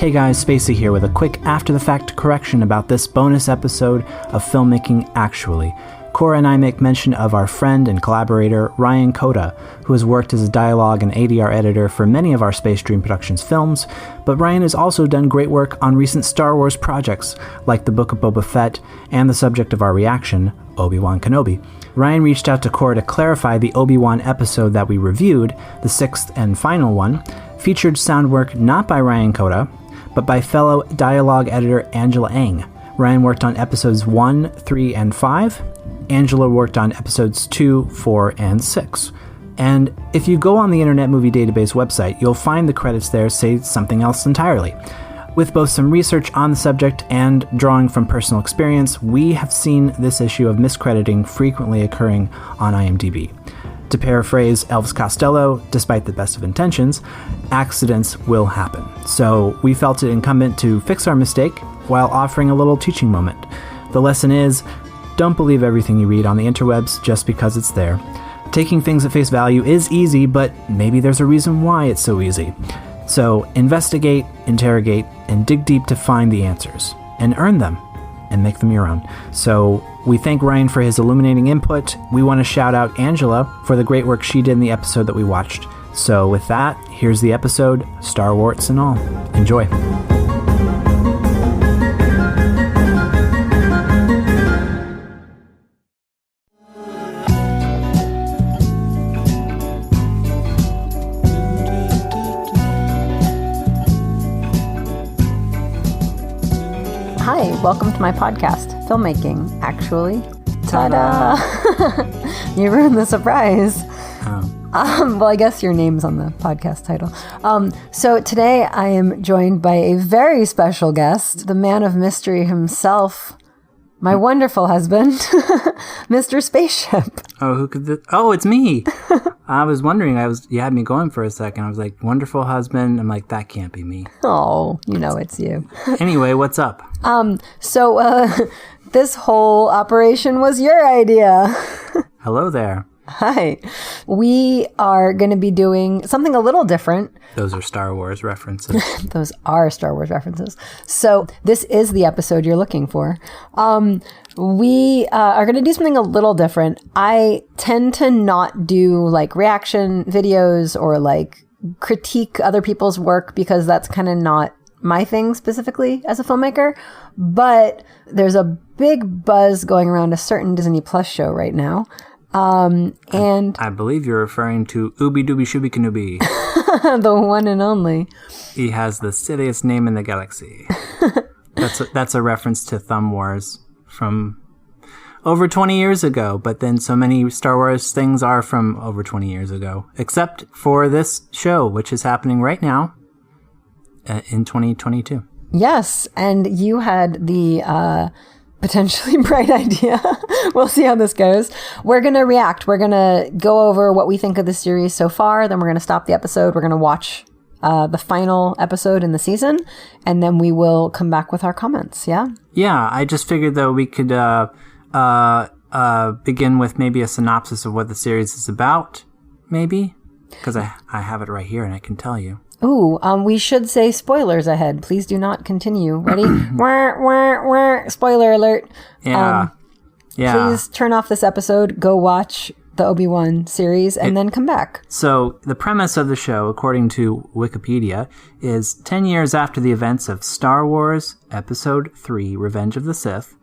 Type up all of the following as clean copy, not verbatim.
Hey guys, Spacey here with a quick after-the-fact correction about this bonus episode of Filmmaking Actually. Koura and I make mention of our friend and collaborator, Ryan Coda, who has worked as a dialogue and ADR editor for many of our Space Dream Productions films, but Ryan has also done great work on recent Star Wars projects, like the Book of Boba Fett and the subject of our reaction, Obi-Wan Kenobi. Ryan reached out to Koura to clarify the Obi-Wan episode that we reviewed, the sixth and final one, featured sound work not by Ryan Coda, but by fellow dialogue editor Angela Ng. Ryan worked on episodes 1, 3, and 5. Angela worked on episodes 2, 4, and 6. And if you go on the Internet Movie Database website, you'll find the credits there say something else entirely. With both some research on the subject and drawing from personal experience, we have seen this issue of miscrediting frequently occurring on IMDb. To paraphrase Elvis Costello, despite the best of intentions, accidents will happen. So we felt it incumbent to fix our mistake while offering a little teaching moment. The lesson is, don't believe everything you read on the interwebs just because it's there. Taking things at face value is easy, but maybe there's a reason why it's so easy. So investigate, interrogate, and dig deep to find the answers, and earn them, and make them your own. So we thank Ryan for his illuminating input. We want to shout out Angela for the great work she did in the episode that we watched. So with that, here's the episode, Star Wars and all. Enjoy. Hi, welcome to my podcast, Filmmaking Actually. Ta-da! You ruined the surprise. Well, I guess your name's on the podcast title. So today I am joined by a very special guest, the man of mystery himself, my wonderful husband, Mr. Spaceship. Oh, who could it's me. I was wondering, you had me going for a second. I was like, wonderful husband. I'm like, that can't be me. Oh, you know it's you. Anyway, what's up? So this whole operation was your idea. Hello there. Hi. We are going to be doing something a little different. Those are Star Wars references. Those are Star Wars references. So this is the episode you're looking for. We are going to do something a little different. I tend to not do like reaction videos or like critique other people's work because that's kind of not my thing specifically as a filmmaker. But there's a big buzz going around a certain Disney Plus show right now. And I believe you're referring to Ooby Dooby Shooby Kenobi. The one and only. He has the silliest name in the galaxy. That's a reference to Thumb Wars from over 20 years ago, but then so many Star Wars things are from over 20 years ago, except for this show, which is happening right now in 2022. Yes, and you had the potentially bright idea. We'll see how this goes. We're going to react. We're going to go over what we think of the series so far. Then we're going to stop the episode. We're going to watch the final episode in the season, and then we will come back with our comments. Yeah? Yeah, I just figured, though, we could begin with maybe a synopsis of what the series is about, maybe? Because I have it right here, and I can tell you. Ooh, we should say spoilers ahead. Please do not continue. Ready? Spoiler alert. Yeah. Please turn off this episode, go watch the Obi-Wan series, and then come back. So, the premise of the show, according to Wikipedia, is 10 years after the events of Star Wars Episode 3, Revenge of the Sith,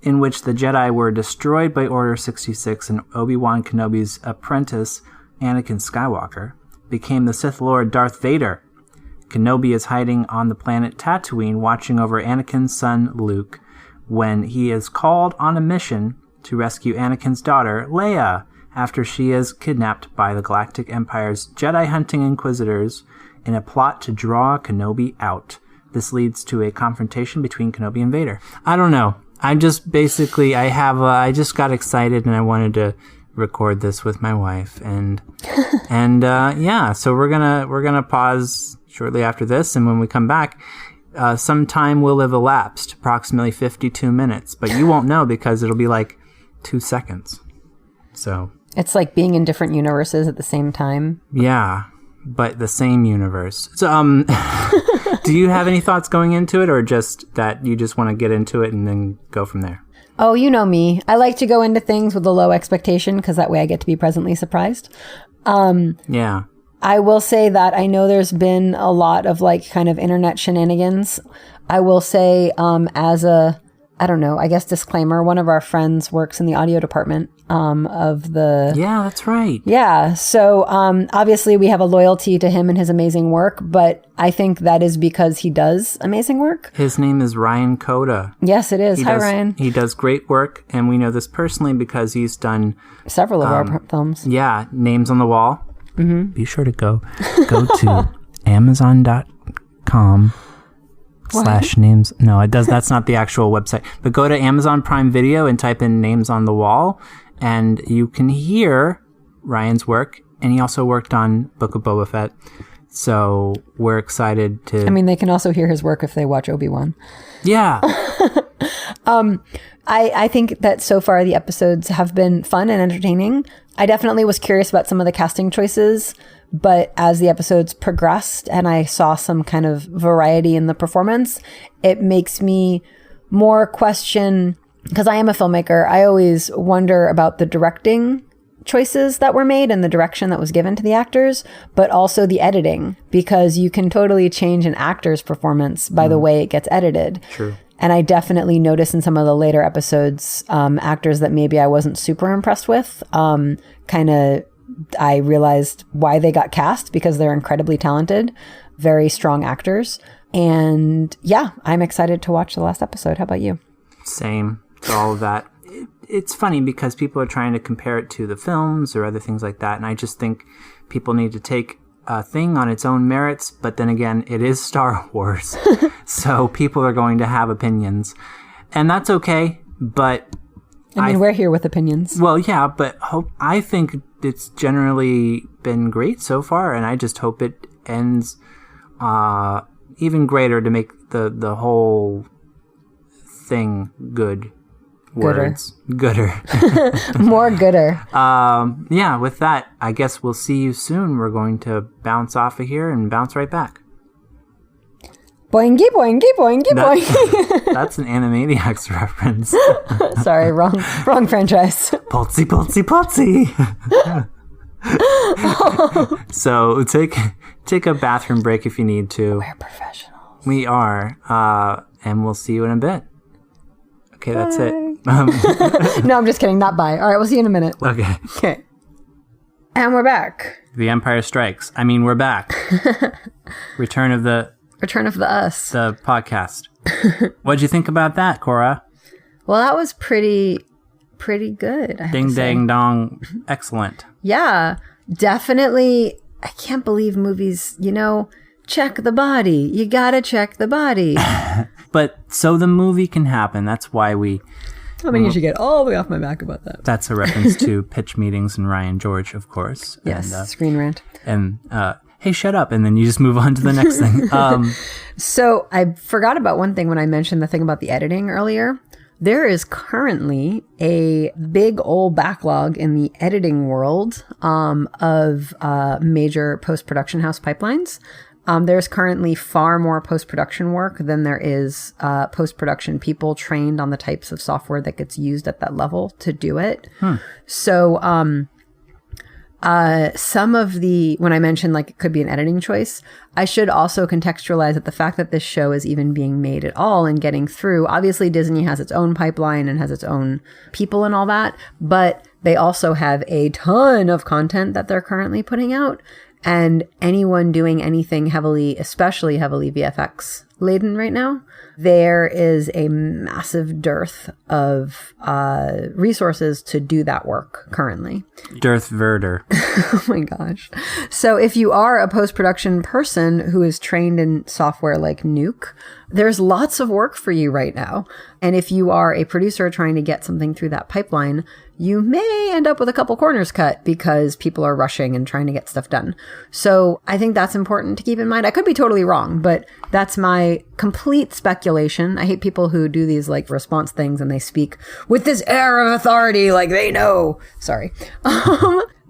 in which the Jedi were destroyed by Order 66 and Obi-Wan Kenobi's apprentice, Anakin Skywalker, became the Sith Lord Darth Vader. Kenobi is hiding on the planet Tatooine watching over Anakin's son Luke when he is called on a mission to rescue Anakin's daughter, Leia, after she is kidnapped by the Galactic Empire's Jedi-hunting Inquisitors in a plot to draw Kenobi out. This leads to a confrontation between Kenobi and Vader. I don't know. I'm just basically, I just got excited and I wanted to record this with my wife and so we're gonna pause shortly after this, and when we come back, some time will have elapsed, approximately 52 minutes, but you won't know because it'll be like 2 seconds. So it's like being in different universes at the same time. Yeah, but the same universe. So, do you have any thoughts going into it, or just that you just want to get into it and then go from there? Oh, you know me. I like to go into things with a low expectation because that way I get to be pleasantly surprised. Yeah. I will say that I know there's been a lot of like kind of internet shenanigans. I will say as a, I don't know, I guess disclaimer, one of our friends works in the audio department of the... Yeah, that's right. Yeah. So obviously we have a loyalty to him and his amazing work, but I think that is because he does amazing work. His name is Ryan Koura. Yes, it is. Hi, Ryan. He does great work, and we know this personally because he's done... several of our films. Yeah, Names on the Wall. Mm-hmm. Be sure to go to Amazon.com/names. No, it does. That's not the actual website. But go to Amazon Prime Video and type in Names on the Wall, and you can hear Ryan's work. And he also worked on Book of Boba Fett. So we're excited to... I mean, they can also hear his work if they watch Obi-Wan. Yeah. I think that so far the episodes have been fun and entertaining. I definitely was curious about some of the casting choices, but as the episodes progressed and I saw some kind of variety in the performance, it makes me more question, because I am a filmmaker, I always wonder about the directing choices that were made and the direction that was given to the actors, but also the editing, because you can totally change an actor's performance by the way it gets edited. True. And I definitely noticed in some of the later episodes, actors that maybe I wasn't super impressed with, I realized why they got cast, because they're incredibly talented, very strong actors. And yeah, I'm excited to watch the last episode. How about you? Same. It's all of that. It's funny because people are trying to compare it to the films or other things like that. And I just think people need to take a thing on its own merits, but then again, it is Star Wars. So people are going to have opinions, and that's okay. But I mean, we're here with opinions. Well, yeah, but I think it's generally been great so far, and I just hope it ends even greater to make the whole thing good. Words. Gooder. More gooder. Yeah, with that, I guess we'll see you soon. We're going to bounce off of here and bounce right back. Boingy, boingy, boingy, boingy. That's an Animaniacs reference. Sorry, wrong franchise. Poltsy, poltsy, poltsy. So take a bathroom break if you need to. We're professionals. We are. And we'll see you in a bit. Okay, that's it. No, I'm just kidding. Not bye. All right, we'll see you in a minute. Okay. And we're back. The Empire Strikes. I mean, we're back. Return of the us. The podcast. What'd you think about that, Koura? Well, that was pretty good. Ding, dang, dong. Excellent. Yeah, definitely. I can't believe movies, check the body. You gotta check the body. But so the movie can happen. That's why we... I mean, you should get all the way off my back about that. That's a reference to pitch meetings and Ryan George, of course. Yes, and, Screen Rant. And, hey, shut up. And then you just move on to the next thing. So I forgot about one thing when I mentioned the thing about the editing earlier. There is currently a big old backlog in the editing world of major post-production house pipelines. There's currently far more post-production work than there is post-production people trained on the types of software that gets used at that level to do it. So some of when I mentioned like it could be an editing choice, I should also contextualize that the fact that this show is even being made at all and getting through, obviously Disney has its own pipeline and has its own people and all that, but they also have a ton of content that they're currently putting out. And anyone doing anything especially heavily VFX laden right now, there is a massive dearth of resources to do that work currently. Darth Vader. Oh my gosh. So if you are a post-production person who is trained in software like Nuke, there's lots of work for you right now. And if you are a producer trying to get something through that pipeline, you may end up with a couple corners cut because people are rushing and trying to get stuff done. So I think that's important to keep in mind. I could be totally wrong, but that's my complete speculation. I hate people who do these like response things and they speak with this air of authority like they know. Sorry.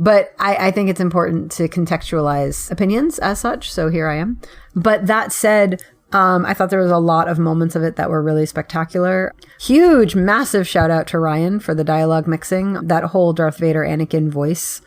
But I think it's important to contextualize opinions as such. So here I am. But that said, I thought there was a lot of moments of it that were really spectacular. Huge, massive shout out to Ryan for the dialogue mixing. That whole Darth Vader Anakin voice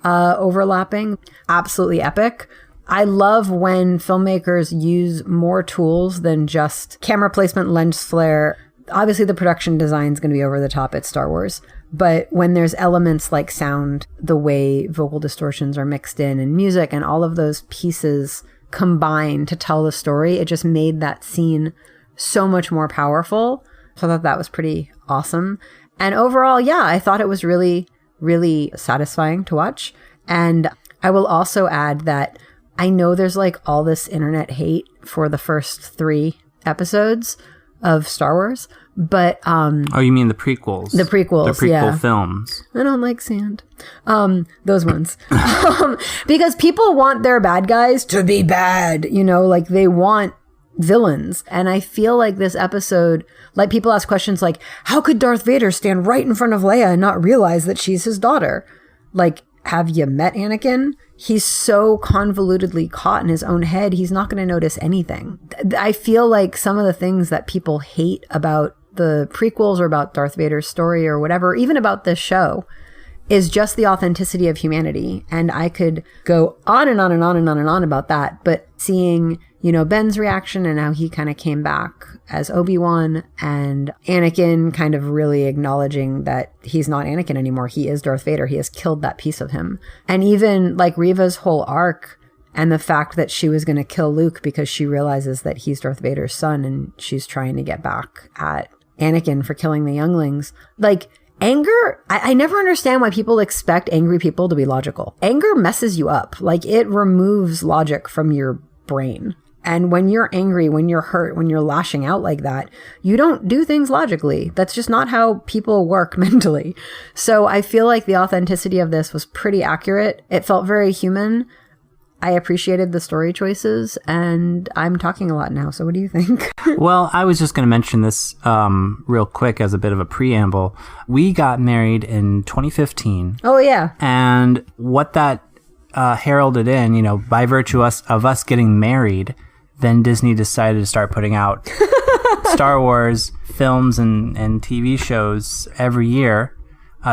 overlapping. Absolutely epic. I love when filmmakers use more tools than just camera placement, lens flare. Obviously, the production design is going to be over the top. It's Star Wars. But when there's elements like sound, the way vocal distortions are mixed in and music and all of those pieces combine to tell the story, it just made that scene so much more powerful. So I thought that was pretty awesome. And overall, yeah, I thought it was really, really satisfying to watch. And I will also add that I know there's like all this internet hate for the first 3 episodes of Star Wars, but oh, you mean the prequels? The prequels, the yeah. prequel films. I don't like sand. Those ones. Because people want their bad guys to be bad, you know, like they want villains. And I feel like this episode, like people ask questions like, how could Darth Vader stand right in front of Leia and not realize that she's his daughter? Like, have you met Anakin? He's so convolutedly caught in his own head, he's not going to notice anything. I feel like some of the things that people hate about the prequels or about Darth Vader's story or whatever, even about this show, is just the authenticity of humanity. And I could go on and on and on and on and on about that. But seeing, you know, Ben's reaction and how he kind of came back as Obi-Wan, and Anakin kind of really acknowledging that he's not Anakin anymore. He is Darth Vader. He has killed that piece of him. And even like Reva's whole arc and the fact that she was going to kill Luke because she realizes that he's Darth Vader's son and she's trying to get back at Anakin for killing the younglings. Like, anger, I never understand why people expect angry people to be logical. Anger messes you up. Like, it removes logic from your brain. And when you're angry, when you're hurt, when you're lashing out like that, you don't do things logically. That's just not how people work mentally. So I feel like the authenticity of this was pretty accurate. It felt very human. I appreciated the story choices, and I'm talking a lot now. So what do you think? Well, I was just going to mention this real quick as a bit of a preamble. We got married in 2015. Oh, yeah. And what that heralded in, you know, by virtue of us getting married, then Disney decided to start putting out Star Wars films and TV shows every year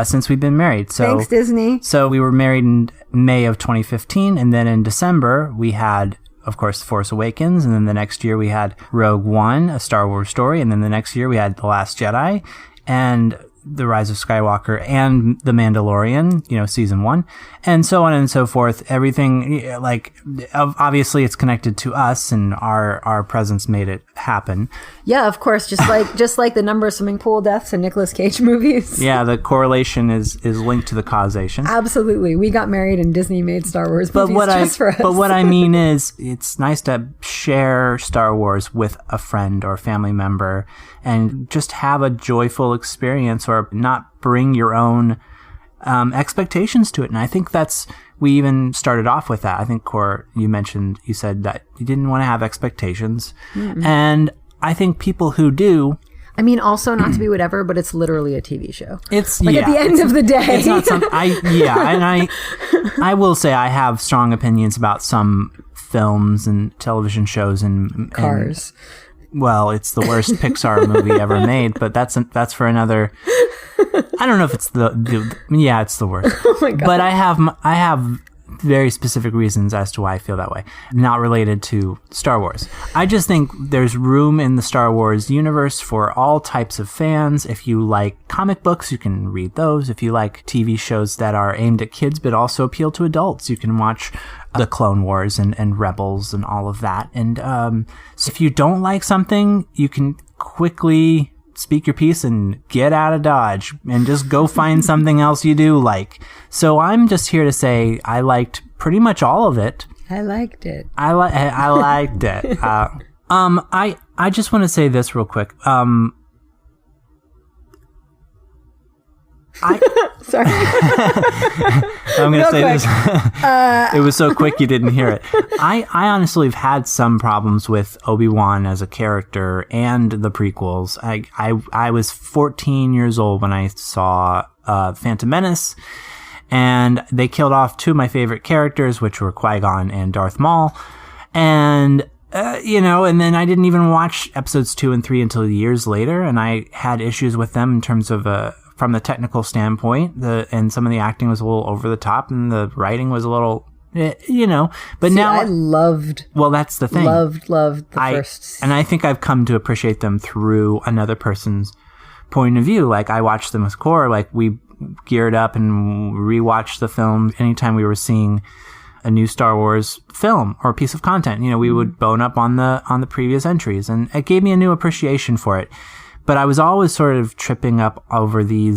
since we've been married. So, thanks, Disney. So we were married in May of 2015, and then in December we had, of course, The Force Awakens, and then the next year we had Rogue One, a Star Wars story, and then the next year we had The Last Jedi, and The Rise of Skywalker, and The Mandalorian, you know, season 1, and so on and so forth. Everything, like, obviously it's connected to us, and our presence made it happen. Yeah, of course, just like the number of swimming pool deaths in Nicolas Cage movies. Yeah, the correlation is linked to the causation. Absolutely. We got married and Disney made Star Wars movies just for us. But what I mean is, it's nice to share Star Wars with a friend or family member and just have a joyful experience, or not bring your own expectations to it. And I think we even started off with that. I think, Koura, you said that you didn't want to have expectations. Mm-mm. And I think people who do, I mean, also not to be whatever, but it's literally a TV show. It's like, at the end of the day. It's not something. And I will say I have strong opinions about some films and television shows and Cars. Well, it's the worst Pixar movie ever made, but that's for another. I don't know if it's yeah, it's the worst. Oh my God. But I have very specific reasons as to why I feel that way, not related to Star Wars. I just think there's room in the Star Wars universe for all types of fans. If you like comic books, you can read those. If you like TV shows that are aimed at kids but also appeal to adults, you can watch the Clone Wars and Rebels and all of that. And so if you don't like something, you can quickly speak your piece and get out of Dodge and just go find something else you do like. So I'm just here to say I liked pretty much all of it. I liked it. I liked it. I just want to say this real quick. Sorry. I'm going to say this. It was so quick you didn't hear it. I honestly have had some problems with Obi-Wan as a character and the prequels. I was 14 years old when I saw Phantom Menace, And they killed off two of my favorite characters, which were Qui-Gon and Darth Maul. And, and then I didn't even watch episodes 2 and 3 until years later. And I had issues with them in terms of, from the technical standpoint, and some of the acting was a little over the top and the writing was a little, but now I loved. Well, that's the thing. Loved the first. And I think I've come to appreciate them through another person's point of view. Like I watched them with Koura, like we geared up and rewatched the film anytime we were seeing a new Star Wars film or piece of content. We would bone up on the previous entries, and it gave me a new appreciation for it. But I was always sort of tripping up over the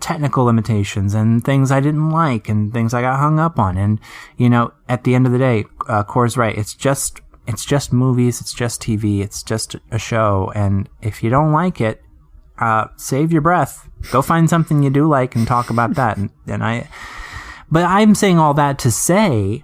technical limitations and things I didn't like and things I got hung up on. And, at the end of the day, Cora's right. It's just movies. It's just TV. It's just a show. And if you don't like it, save your breath. Go find something you do like and talk about that. But I'm saying all that to say,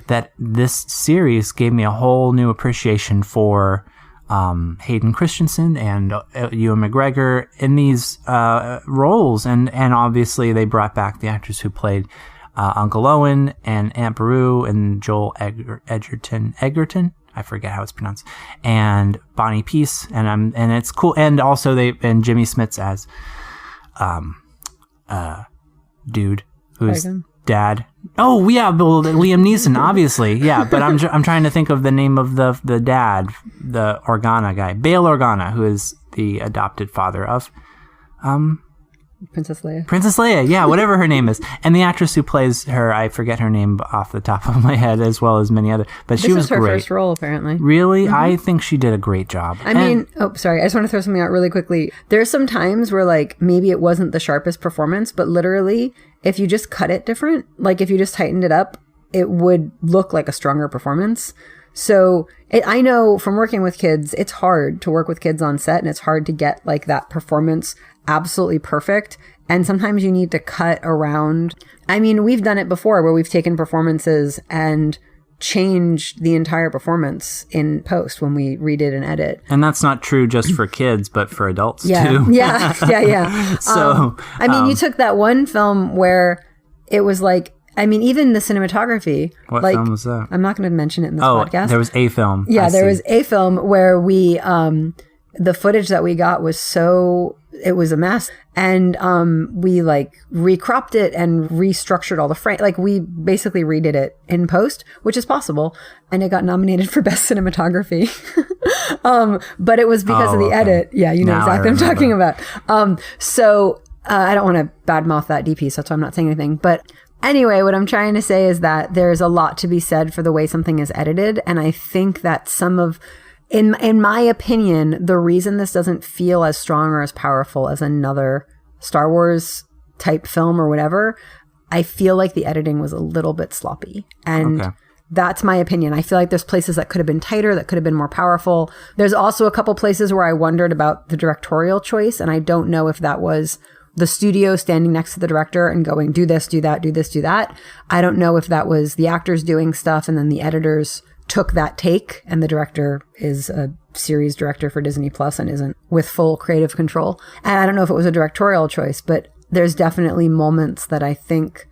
that this series gave me a whole new appreciation for Hayden Christensen and Ewan McGregor in these roles, and obviously they brought back the actors who played Uncle Owen and Aunt Beru and Joel Egerton. I forget how it's pronounced, and Bonnie Peace, and it's cool, and also and Jimmy Smits as dude who's dad. Oh yeah, Liam Neeson, obviously, yeah. But I'm trying to think of the name of the dad, the Organa guy, Bail Organa, who is the adopted father of Princess Leia. Princess Leia, yeah, whatever her name is, and the actress who plays her, I forget her name off the top of my head, as well as many other. But she was her great. First role, apparently. Really, I think she did a great job. I just want to throw something out really quickly. There's some times where like maybe it wasn't the sharpest performance, but literally, if you just cut it different, like if you just tightened it up, it would look like a stronger performance. So I know from working with kids, it's hard to work with kids on set, and it's hard to get like that performance absolutely perfect. And sometimes you need to cut around. I mean, we've done it before where we've taken performances and changed the entire performance in post when we redid an edit. And that's not true just for kids, but for adults too. Yeah. So, you took that one film where it was like, even the cinematography. What film was that? I'm not going to mention it in this podcast. There was a film. Yeah, there was a film where we, the footage that we got it was a mess. And we like recropped it and restructured all the frame. Like we basically redid it in post, which is possible. And it got nominated for best cinematography. But it was because of the edit. Yeah, you know now exactly what I'm talking about. So I don't want to badmouth that DP, so that's why I'm not saying anything. But anyway, what I'm trying to say is that there's a lot to be said for the way something is edited. And I think that in my opinion, the reason this doesn't feel as strong or as powerful as another Star Wars type film or whatever, I feel like the editing was a little bit sloppy. And that's my opinion. I feel like there's places that could have been tighter, that could have been more powerful. There's also a couple places where I wondered about the directorial choice, and I don't know if that was the studio standing next to the director and going, do this, do that, do this, do that. I don't know if that was the actors doing stuff and then the editors took that take, and the director is a series director for Disney Plus and isn't with full creative control. And I don't know if it was a directorial choice, but there's definitely moments that I think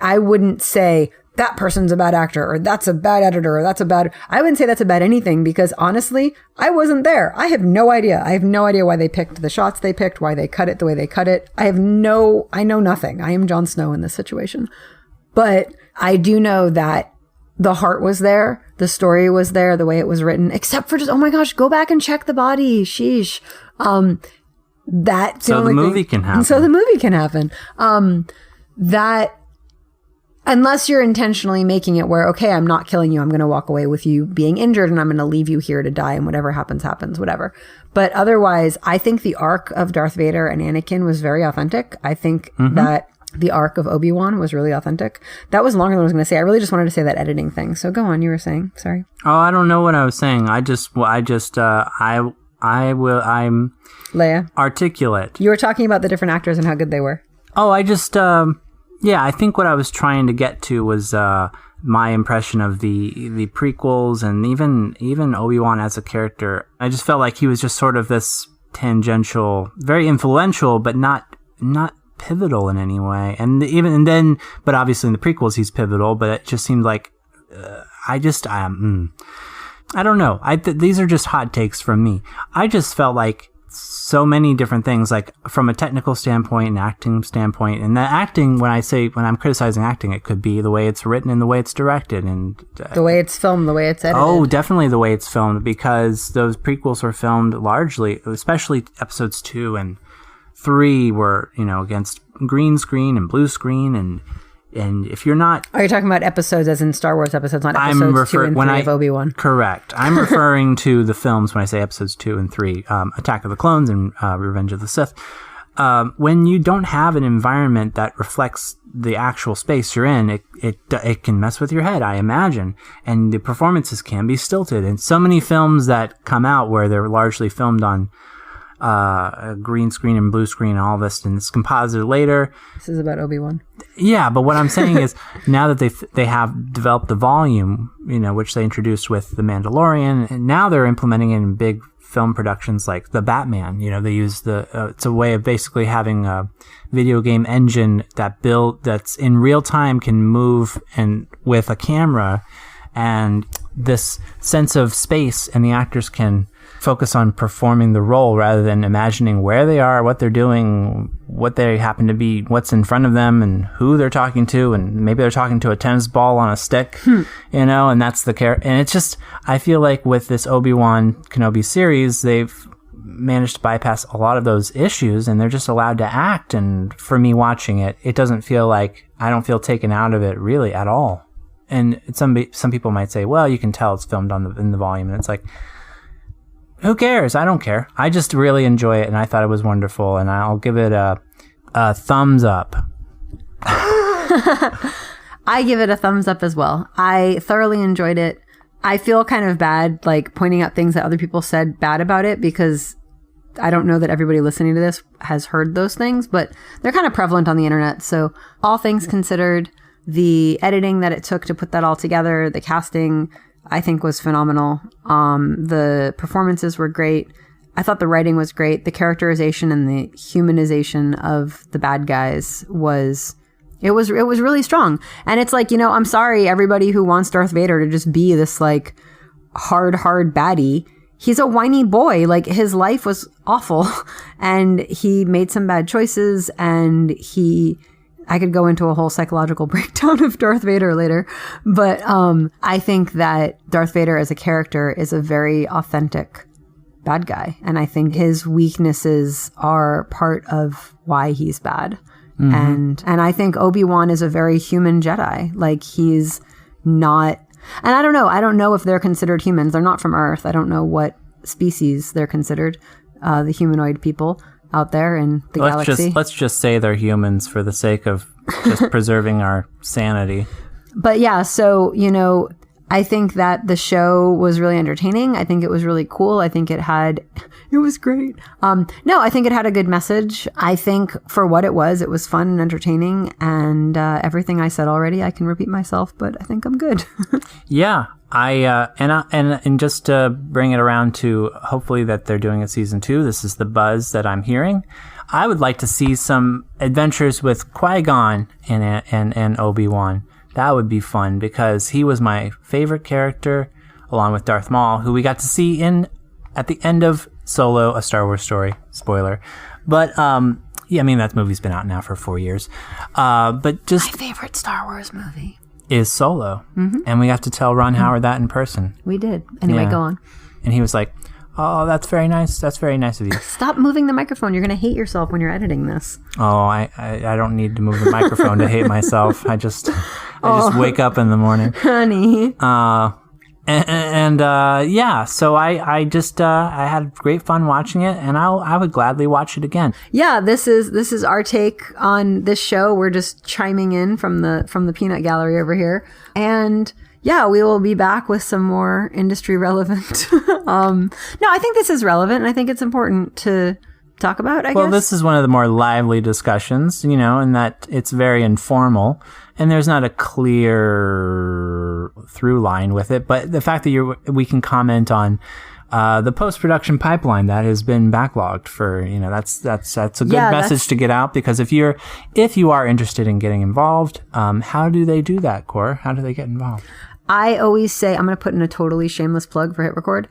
I wouldn't say that person's a bad actor or that's a bad editor or I wouldn't say that's a bad anything, because honestly, I wasn't there. I have no idea. I have no idea why they picked the shots they picked, why they cut it the way they cut it. I know nothing. I am Jon Snow in this situation. But I do know that the heart was there. The story was there, the way it was written, except for just, oh my gosh, go back and check the body. Sheesh. That's so the movie can happen. So the movie can happen. That, unless you're intentionally making it where, okay, I'm not killing you. I'm going to walk away with you being injured and I'm going to leave you here to die, and whatever happens, happens, whatever. But otherwise, I think the arc of Darth Vader and Anakin was very authentic. I think that the arc of Obi-Wan was really authentic. That was longer than I was going to say. I really just wanted to say that editing thing. So go on. You were saying, sorry. Oh, I don't know what I was saying. I'm Leia. Articulate. You were talking about the different actors and how good they were. Oh, I think what I was trying to get to was my impression of the prequels and even Obi-Wan as a character. I just felt like he was just sort of this tangential, very influential, but not pivotal in any way. But obviously in the prequels he's pivotal, but it just seemed like I don't know. These are just hot takes from me. I just felt like so many different things, like from a technical standpoint and acting standpoint. And the acting, when I'm criticizing acting, it could be the way it's written and the way it's directed and the way it's filmed, the way it's edited. Oh, definitely the way it's filmed, because those prequels were filmed largely, especially episodes 2 and 3 were, against green screen and blue screen, and if you're not... Are you talking about episodes as in Star Wars episodes, not episodes 2 and 3 of Obi-Wan? Correct. I'm referring to the films when I say episodes 2 and 3, Attack of the Clones and Revenge of the Sith. When you don't have an environment that reflects the actual space you're in, it can mess with your head, I imagine. And the performances can be stilted. And so many films that come out where they're largely filmed on a green screen and blue screen and all this, and it's composited later. This is about Obi-Wan. Yeah, but what I'm saying is now that they have developed the volume, which they introduced with The Mandalorian, and now they're implementing it in big film productions like The Batman. They use it's a way of basically having a video game engine that's in real time, can move and with a camera, and this sense of space, and the actors can focus on performing the role rather than imagining where they are, what they're doing, what they happen to be, what's in front of them, and who they're talking to, and maybe they're talking to a tennis ball on a stick, and that's the character. And it's just, I feel like with this Obi-Wan Kenobi series, they've managed to bypass a lot of those issues, and they're just allowed to act. And for me watching it, it doesn't feel like, I don't feel taken out of it really at all. And some people might say, well, you can tell it's filmed in the volume, and it's like, who cares? I don't care. I just really enjoy it, and I thought it was wonderful, and I'll give it a thumbs up. I give it a thumbs up as well. I thoroughly enjoyed it. I feel kind of bad, like, pointing out things that other people said bad about it, because I don't know that everybody listening to this has heard those things, but they're kind of prevalent on the internet. So all things considered, the editing that it took to put that all together, the casting, I think was phenomenal. The performances were great. I thought the writing was great. The characterization and the humanization of the bad guys was really strong. And it's like, I'm sorry, everybody who wants Darth Vader to just be this like hard baddie. He's a whiny boy. Like, his life was awful and he made some bad choices, and I could go into a whole psychological breakdown of Darth Vader later, but I think that Darth Vader as a character is a very authentic bad guy, and I think his weaknesses are part of why he's bad. Mm-hmm. And I think Obi-Wan is a very human Jedi. Like, he's not, and I don't know if they're considered humans. They're not from Earth. I don't know what species they're considered, the humanoid people out there in the galaxy. Let's just say they're humans for the sake of just preserving our sanity. But yeah, so, I think that the show was really entertaining. I think it was really cool. I think it was great. No, I think it had a good message. I think for what it was fun and entertaining, and everything I said already, I can repeat myself, but I think I'm good. Yeah. And just to bring it around to hopefully that they're doing a season 2, this is the buzz that I'm hearing. I would like to see some adventures with Qui-Gon and Obi-Wan. That would be fun, because he was my favorite character, along with Darth Maul, who we got to see at the end of Solo, A Star Wars Story. Spoiler. But, yeah, I mean, that movie's been out now for 4 years. But just... My favorite Star Wars movie is Solo. Mm-hmm. And we got to tell Ron Howard that in person. We did. Anyway, Go on. And he was like, oh, that's very nice. That's very nice of you. Stop moving the microphone. You're going to hate yourself when you're editing this. Oh, I don't need to move the microphone to hate myself. I just wake up in the morning. Honey. Yeah, so I had great fun watching it, and I would gladly watch it again. Yeah, this is our take on this show. We're just chiming in from the peanut gallery over here, and yeah, we will be back with some more industry relevant. No, I think this is relevant, and I think it's important to talk about, I guess. Well, this is one of the more lively discussions, in that it's very informal, and there's not a clear through line with it. But the fact that we can comment on the post-production pipeline that has been backlogged for, that's a good message to get out, because if you are interested in getting involved, how do they do that, Koura? How do they get involved? I always say, I'm going to put in a totally shameless plug for Hit Record.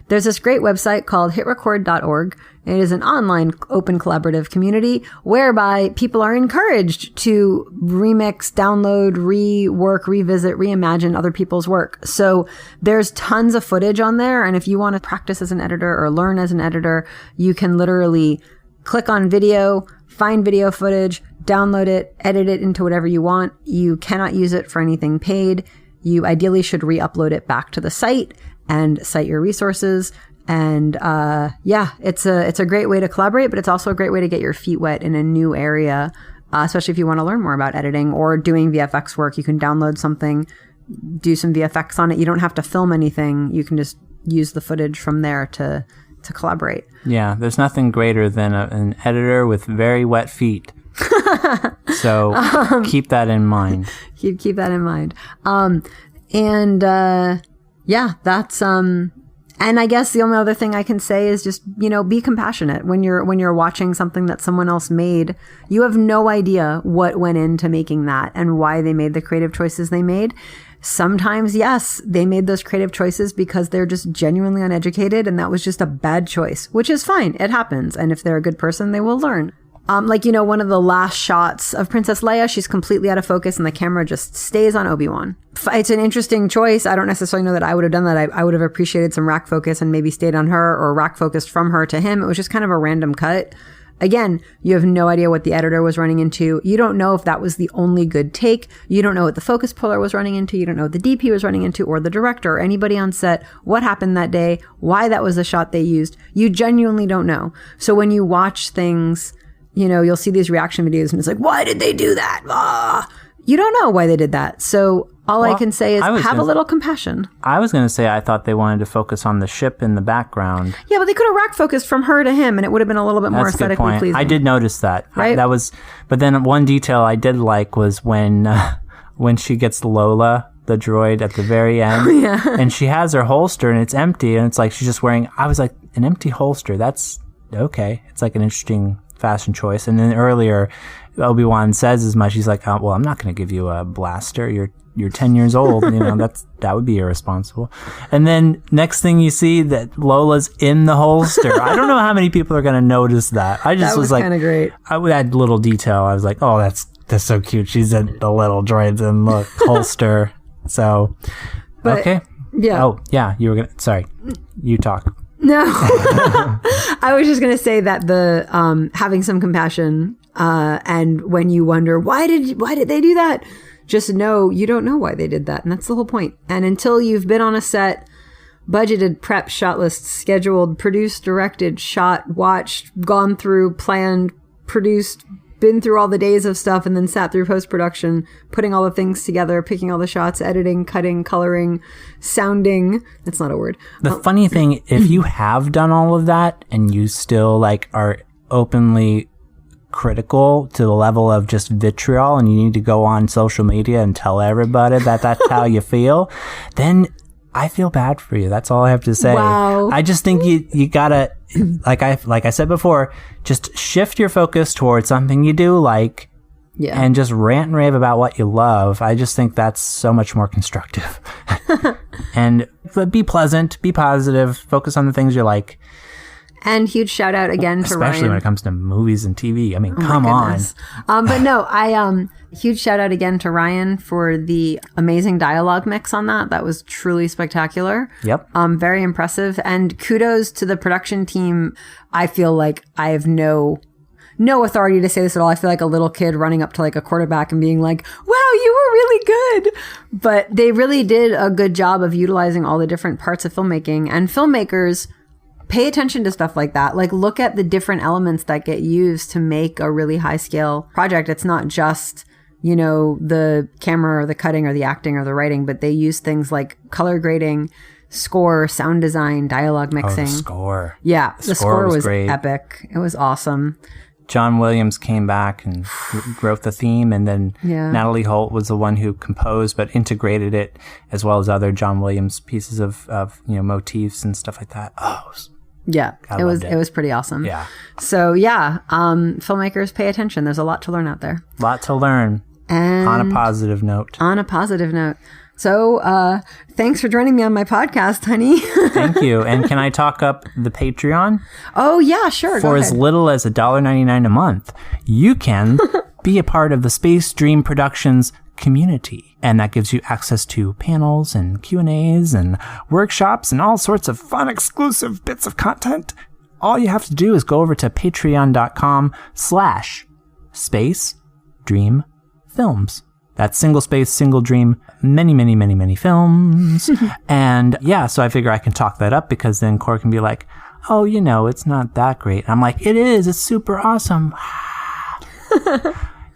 There's this great website called hitrecord.org. It is an online open collaborative community whereby people are encouraged to remix, download, rework, revisit, reimagine other people's work. So there's tons of footage on there. And if you want to practice as an editor or learn as an editor, you can literally click on video, find video footage, download it, edit it into whatever you want. You cannot use it for anything paid. You ideally should re-upload it back to the site and cite your resources. And it's a great way to collaborate, but it's also a great way to get your feet wet in a new area, especially if you want to learn more about editing or doing VFX work. You can download something, do some VFX on it. You don't have to film anything. You can just use the footage from there to collaborate. Yeah, there's nothing greater than an editor with very wet feet. So keep that in mind. Keep that in mind. That's and I guess the only other thing I can say is just, be compassionate when you're watching something that someone else made. You have no idea what went into making that and why they made the creative choices they made. Sometimes, yes, they made those creative choices because they're just genuinely uneducated and that was just a bad choice, which is fine. It happens. And if they're a good person, they will learn. One of the last shots of Princess Leia, she's completely out of focus and the camera just stays on Obi-Wan. It's an interesting choice. I don't necessarily know that I would have done that. I would have appreciated some rack focus and maybe stayed on her, or rack focused from her to him. It was just kind of a random cut. Again, you have no idea what the editor was running into. You don't know if that was the only good take. You don't know what the focus puller was running into. You don't know what the DP was running into, or the director, or anybody on set, what happened that day, why that was the shot they used. You genuinely don't know. So when you watch things, you'll see these reaction videos and it's like, why did they do that? You don't know why they did that. So all I can say is have a little compassion. I was going to say I thought they wanted to focus on the ship in the background. Yeah, but they could have rack focused from her to him and it would have been a little bit more aesthetically pleasing. I did notice that. Right? But then one detail I did like was when she gets Lola, the droid, at the very end. Yeah. And she has her holster and it's empty and it's like she's just wearing, I was like, an empty holster, that's okay. It's like an interesting fashion choice. And then earlier Obi-Wan says as much. He's like, oh, well, I'm not going to give you a blaster. You're 10 years old. That would be irresponsible. And then next thing you see that Lola's in the holster. I don't know how many people are going to notice that. I just was like, kind of great. That little detail. I was like, oh, that's so cute. She's in the little droids in the holster. So, but, okay. Yeah. Oh, yeah. You were going to, sorry. You talk. No, I was just going to say that the having some compassion and when you wonder, why did they do that? Just know you don't know why they did that. And that's the whole point. And until you've been on a set, budgeted, prepped, shot lists, scheduled, produced, directed, shot, watched, gone through, planned, produced, been through all the days of stuff and then sat through post-production, putting all the things together, picking all the shots, editing, cutting, coloring, sounding. That's not a word. The funny thing, if you have done all of that and you still are openly critical to the level of just vitriol and you need to go on social media and tell everybody that that's how you feel, then I feel bad for you. That's all I have to say. Wow. I just think you gotta, like I said before, just shift your focus towards something you do like, and just rant and rave about what you love. I just think that's so much more constructive. And be pleasant, be positive, focus on the things you like. And huge shout out again to Ryan. Especially when it comes to movies and TV. I mean, come on. But no, huge shout out again to Ryan for the amazing dialogue mix on that. That was truly spectacular. Yep. Very impressive. And kudos to the production team. I feel like I have no authority to say this at all. I feel like a little kid running up to a quarterback and being like, wow, you were really good. But they really did a good job of utilizing all the different parts of filmmaking. And filmmakers, pay attention to stuff like that. Look at the different elements that get used to make a really high scale project. It's not just, the camera or the cutting or the acting or the writing, but they use things like color grading, score, sound design, dialogue mixing. Oh, the score. Yeah. The score was great. Epic. It was awesome. John Williams came back and wrote the theme, and then Natalie Holt was the one who composed but integrated it, as well as other John Williams pieces of motifs and stuff like that. Yeah, it was pretty awesome. Yeah. So filmmakers, pay attention. There's a lot to learn out there. A lot to learn. And on a positive note. So, thanks for joining me on my podcast, honey. Thank you. And can I talk up the Patreon? Oh, yeah, sure. For as little as $1.99 a month, you can be a part of the Space Dream Productions community. And that gives you access to panels and Q&As and workshops and all sorts of fun, exclusive bits of content. All you have to do is go over to patreon.com/Space Dream Films. That's single space, single dream, many, many, many, many films. And so I figure I can talk that up, because then Koura can be like, oh, it's not that great. And I'm like, it is. It's super awesome.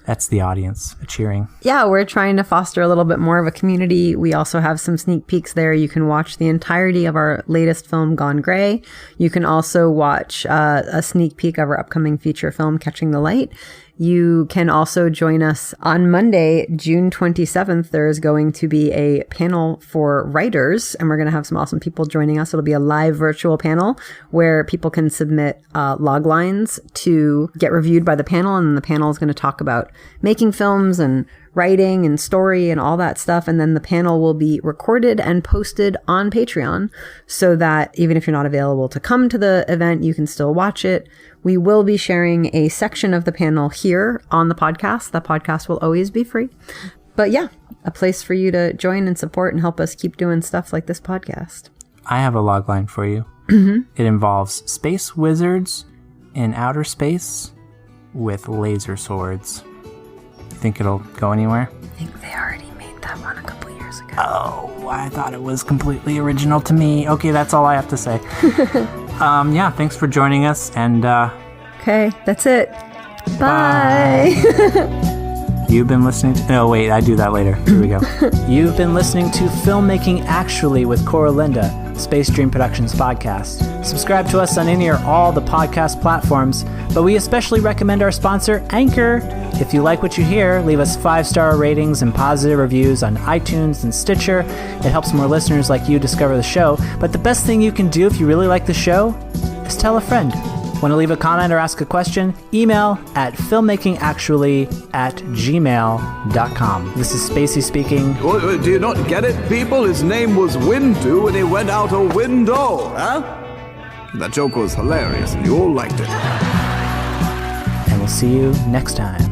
That's the audience cheering. Yeah, we're trying to foster a little bit more of a community. We also have some sneak peeks there. You can watch the entirety of our latest film, Gone Grey. You can also watch a sneak peek of our upcoming feature film, Catching the Light. You can also join us on Monday, June 27th. There is going to be a panel for writers, and we're going to have some awesome people joining us. It'll be a live virtual panel where people can submit log lines to get reviewed by the panel, and the panel is going to talk about making films and writing and story and all that stuff. And then the panel will be recorded and posted on Patreon, so that even if you're not available to come to the event, you can still watch it. We will be sharing a section of the panel here on the podcast. The podcast will always be free. But a place for you to join and support and help us keep doing stuff like this podcast. I have a log line for you. It involves space wizards in outer space with laser swords. Think it'll go anywhere? I think they already made that one a couple years ago. Oh, I thought it was completely original to me. Okay, that's all I have to say. Thanks for joining us, and okay, that's it. Bye. You've been listening to... No, wait, I do that later. Here we go. You've been listening to Filmmaking Actually with Koura Linda, Space Dream Productions podcast. Subscribe to us on any or all the podcast platforms, but we especially recommend our sponsor, Anchor. If you like what you hear, leave us 5-star ratings and positive reviews on iTunes and Stitcher. It helps more listeners like you discover the show. But the best thing you can do if you really like the show is tell a friend. Want to leave a comment or ask a question? Email at filmmakingactually@gmail.com. This is Spacey speaking. Do you not get it, people? His name was Windu, and he went out a window, huh? That joke was hilarious, and you all liked it. And we'll see you next time.